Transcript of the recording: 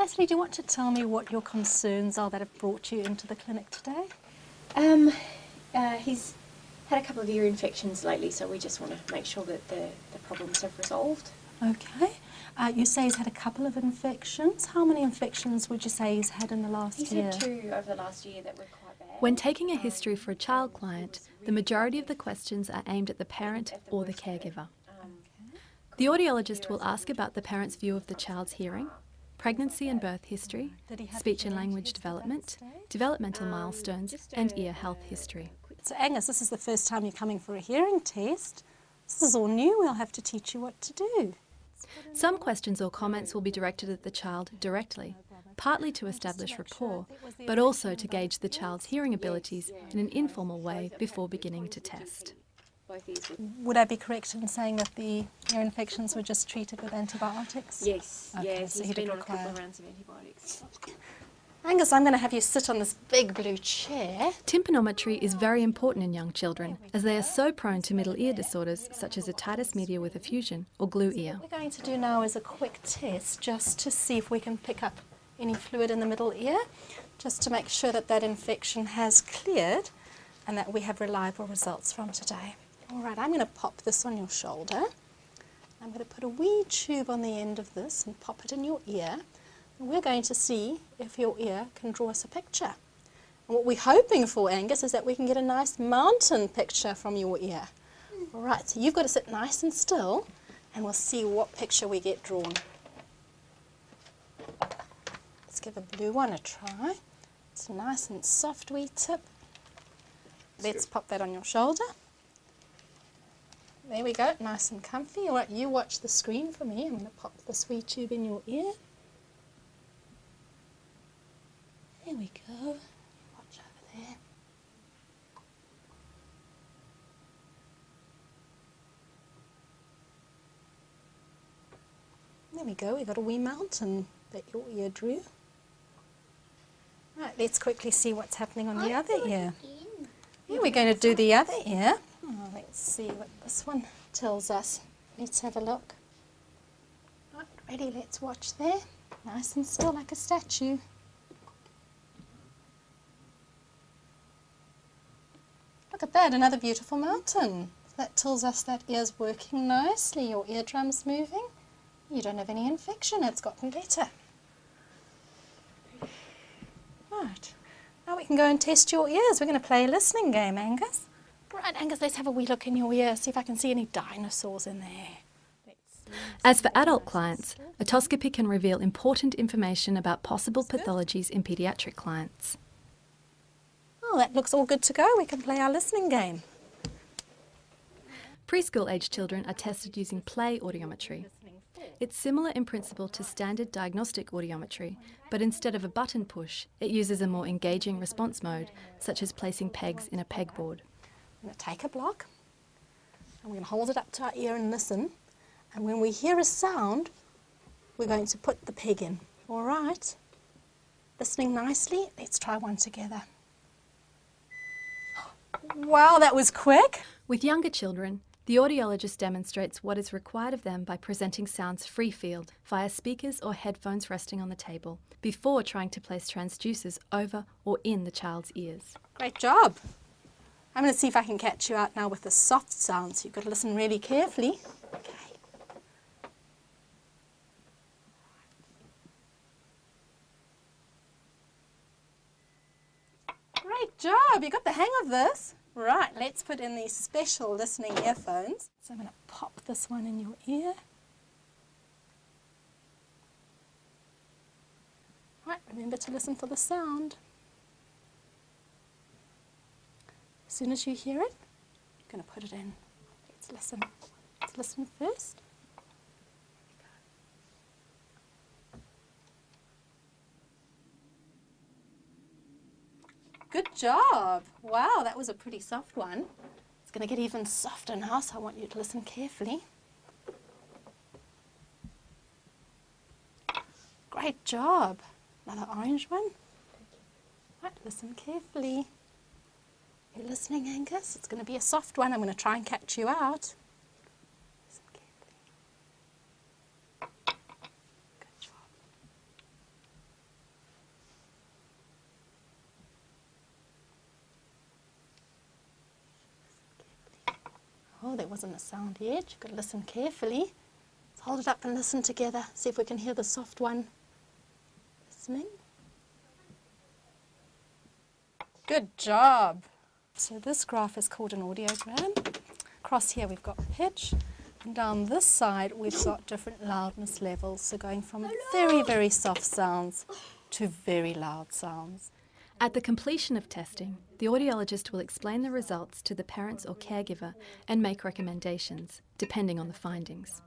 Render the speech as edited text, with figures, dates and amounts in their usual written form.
Leslie, do you want to tell me what your concerns are that have brought you into the clinic today? He's had a couple of ear infections lately, so we just want to make sure that the problems have resolved. Okay. You say he's had a couple of infections. How many infections would you say he's had in the last year? He's had 2 over the last year that were quite bad. When taking a history for a child client, the majority of the questions are aimed at the parent or the caregiver. The audiologist will ask about the parent's view of the child's hearing, pregnancy and birth history, speech and language development, developmental milestones, and ear health history. So Angus, this is the first time you're coming for a hearing test. This is all new. We'll have to teach you what to do. Some questions or comments will be directed at the child directly, partly to establish rapport, but also to gauge the child's hearing abilities in an informal way before beginning to test. Would I be correct in saying that the ear infections were just treated with antibiotics? Yes, Okay, yes, so he's he been did on a couple require- of rounds of antibiotics. Angus, I'm going to have you sit on this big blue chair. Tympanometry is very important in young children, as they are so prone to middle ear disorders such as otitis media with effusion or glue ear. What we're going to do now is a quick test just to see if we can pick up any fluid in the middle ear, just to make sure that that infection has cleared and that we have reliable results from today. All right, I'm going to pop this on your shoulder. I'm going to put a wee tube on the end of this and pop it in your ear. And we're going to see if your ear can draw us a picture. And what we're hoping for, Angus, is that we can get a nice mountain picture from your ear. All right, so you've got to sit nice and still and we'll see what picture we get drawn. Let's give a blue one a try. It's a nice and soft wee tip. Let's pop that on your shoulder. There we go, nice and comfy. All right, you watch the screen for me. I'm going to pop this wee tube in your ear. There we go. Watch over there. There we go, we've got a wee mountain that your ear drew. Right, let's quickly see what's happening on the other ear. Yeah, we're going to do the other ear. Oh, let's see what this one tells us. Let's have a look. Right, ready, let's watch there. Nice and still like a statue. Look at that, another beautiful mountain. That tells us that ear's working nicely, your eardrum's moving. You don't have any infection, it's gotten better. Right, now we can go and test your ears. We're going to play a listening game, Angus. Right, Angus, let's have a wee look in your ear, see if I can see any dinosaurs in there. As for adult clients, otoscopy can reveal important information about possible pathologies in paediatric clients. Oh, that looks all good to go. We can play our listening game. Preschool-aged children are tested using play audiometry. It's similar in principle to standard diagnostic audiometry, but instead of a button push, it uses a more engaging response mode, such as placing pegs in a pegboard. I'm going to take a block, and we're going to hold it up to our ear and listen. And when we hear a sound, we're going to put the peg in. All right? Listening nicely. Let's try one together. Wow, that was quick. With younger children, the audiologist demonstrates what is required of them by presenting sounds free-field via speakers or headphones resting on the table, before trying to place transducers over or in the child's ears. Great job. I'm going to see if I can catch you out now with the soft sounds. You've got to listen really carefully. Okay. Great job. You got the hang of this. Right, let's put in these special listening earphones. So I'm going to pop this one in your ear. Right, remember to listen for the sound. As soon as you hear it, you're going to put it in. Let's listen. Let's listen first. Good job. Wow, that was a pretty soft one. It's going to get even softer now, so I want you to listen carefully. Great job. Another orange one. Right, listen carefully. You're listening, Angus? It's going to be a soft one. I'm going to try and catch you out. Listen carefully. Good job. Oh, there wasn't a sound yet. You've got to listen carefully. Let's hold it up and listen together. See if we can hear the soft one. Listening. Good job. So this graph is called an audiogram. Across here we've got pitch, and down this side we've got different loudness levels, so going from very, very soft sounds to very loud sounds. At the completion of testing, the audiologist will explain the results to the parents or caregiver and make recommendations, depending on the findings.